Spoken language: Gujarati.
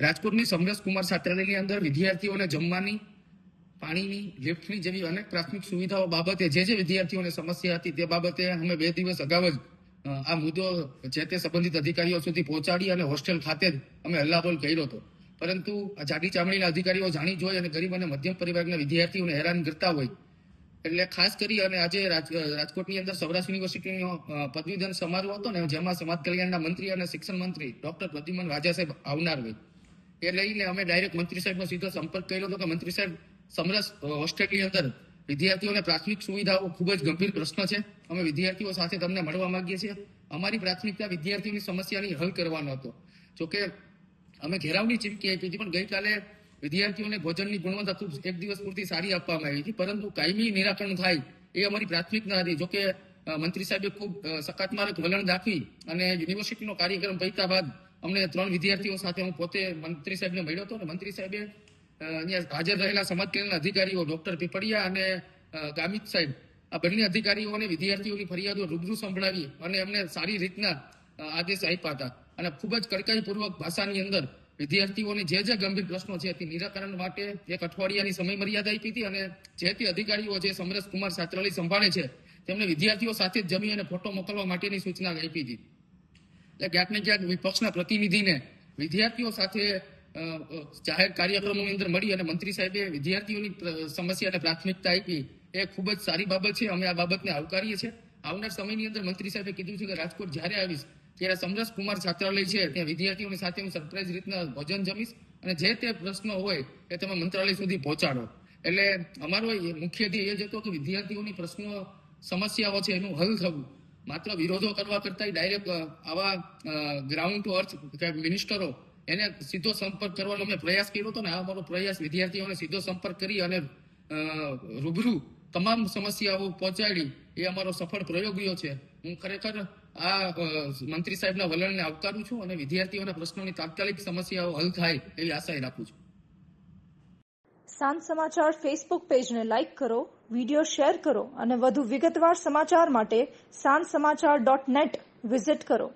રાજકોટની સમરસકુમાર છાત્રાલયની અંદર વિદ્યાર્થીઓને જમવાની, પાણીની, લિફ્ટની જેવી અનેક પ્રાથમિક સુવિધાઓ બાબતે જે વિદ્યાર્થીઓને સમસ્યા હતી તે બાબતે અમે 2 દિવસ અગાઉ જ આ મુદ્દો જે તે સંબંધિત અધિકારીઓ સુધી પહોંચાડી અને હોસ્ટેલ ખાતે જ અમે હલ્લાબોલ કર્યો હતો. પરંતુ આ જાડી ચામડીના અધિકારીઓ જાણી જોઈ અને ગરીબ અને મધ્યમ પરિવારના વિદ્યાર્થીઓને હેરાન કરતા હોય એટલે ખાસ કરી અને આજે રાજકોટની અંદર સૌરાષ્ટ્ર યુનિવર્સિટીનો પદવીદાન સમારોહ હતો ને, જેમાં સમાજ કલ્યાણના મંત્રી અને શિક્ષણ મંત્રી ડોક્ટર પ્રદ્યુમન વાજા સાહેબ આવનાર હોય એ લઈને અમે ડાયરેક્ટ મંત્રી સાહેબનો સીધો સંપર્ક કર્યો હતો કે મંત્રી સાહેબ, સમરસ હોસ્ટેલની અંદર વિદ્યાર્થીઓને પ્રાથમિક સુવિધાઓ ખૂબ જ ગંભીર પ્રશ્ન છે. અમે વિદ્યાર્થીઓ સાથે તમને મળવા માંગીએ છીએ. અમારી પ્રાથમિકતા વિદ્યાર્થીઓની સમસ્યાની હલ કરવાનો હતો. જોકે અમે ઘેરાવની ચીમકી આપી હતી, પણ ગઈકાલે વિદ્યાર્થીઓને ભોજનની ગુણવત્તા ખૂબ એક દિવસ પૂરતી સારી આપવામાં આવી હતી, પરંતુ કાયમી નિરાકરણ થાય એ અમારી પ્રાથમિકતા હતી. જોકે મંત્રી સાહેબે ખૂબ સકારાત્મક વલણ દાખવી અને યુનિવર્સિટીનો કાર્યક્રમ પત્યા બાદ અમને 3 વિદ્યાર્થીઓ સાથે હું પોતે મંત્રી સાહેબને મળ્યો હતો અને મંત્રી સાહેબે અહીંયા હાજર રહેલા સમાજ કલ્યાણના અધિકારીઓ ડોક્ટર પીપળિયા અને ગામિત સાહેબ, આ બંને અધિકારીઓને વિદ્યાર્થીઓની ફરિયાદો રૂબરૂ સંભળાવી અને અમને સારી રીતના આદેશ આપ્યા હતા અને ખૂબ જ કડકાઈપૂર્વક ભાષાની અંદર વિદ્યાર્થીઓને જે ગંભીર પ્રશ્નો છે તે નિરાકરણ માટે 1 અઠવાડિયાની સમય મર્યાદા આપી હતી અને જે તે અધિકારીઓ જે સમરસકુમાર છાત્રાલય સંભાળે છે તેમને વિદ્યાર્થીઓ સાથે જ જમી અને ફોટો મોકલવા માટેની સૂચના આપી હતી. એટલે ક્યાંક ને ક્યાંક વિપક્ષના પ્રતિનિધિને વિદ્યાર્થીઓ સાથે જાહેર કાર્યક્રમોની અંદર મળી અને મંત્રી સાહેબે વિદ્યાર્થીઓની સમસ્યાને પ્રાથમિકતા આપી એ ખૂબ જ સારી બાબત છે. અમે આ બાબતને આવકારીએ છીએ. આવનાર સમયની અંદર મંત્રી સાહેબે કીધું છે કે રાજકોટ જ્યારે આવીશ ત્યારે સમરસકુમાર છાત્રાલય છે ત્યાં વિદ્યાર્થીઓની સાથે હું સરપ્રાઈઝ રીતના ભોજન જમીશ અને જે તે પ્રશ્નો હોય એ તમે મંત્રાલય સુધી પહોંચાડો. એટલે અમારો મુખ્ય ધ્યેય એ જ હતો કે વિદ્યાર્થીઓની પ્રશ્નો, સમસ્યાઓ છે એનું હલ થવું. માત્ર વિરોધો કરવા કરતા ડાયરેક્ટ આવા ગ્રાઉન્ડ ટુ અર્થ મિનિસ્ટરો એને સીધો સંપર્ક કરવાનો અમે પ્રયાસ કર્યો હતો ને આ અમારો પ્રયાસ વિદ્યાર્થીઓને સીધો સંપર્ક કરી અને રૂબરૂ તમામ સમસ્યાઓ પહોંચાડી એ અમારો સફળ પ્રયોગ રહ્યો છે. હું ખરેખર આ મંત્રી સાહેબના વલણને આવકારું છું અને વિદ્યાર્થીઓના પ્રશ્નોની તાત્કાલિક સમસ્યાઓ હલ થાય એવી આશા રાખું છું. સાંજ સમાચાર ફેસબુક પેજને લાઇક કરો, વિડીયો શેર કરો અને વધુ વિગતવાર સમાચાર માટે sanssamachar.net વિઝિટ કરો.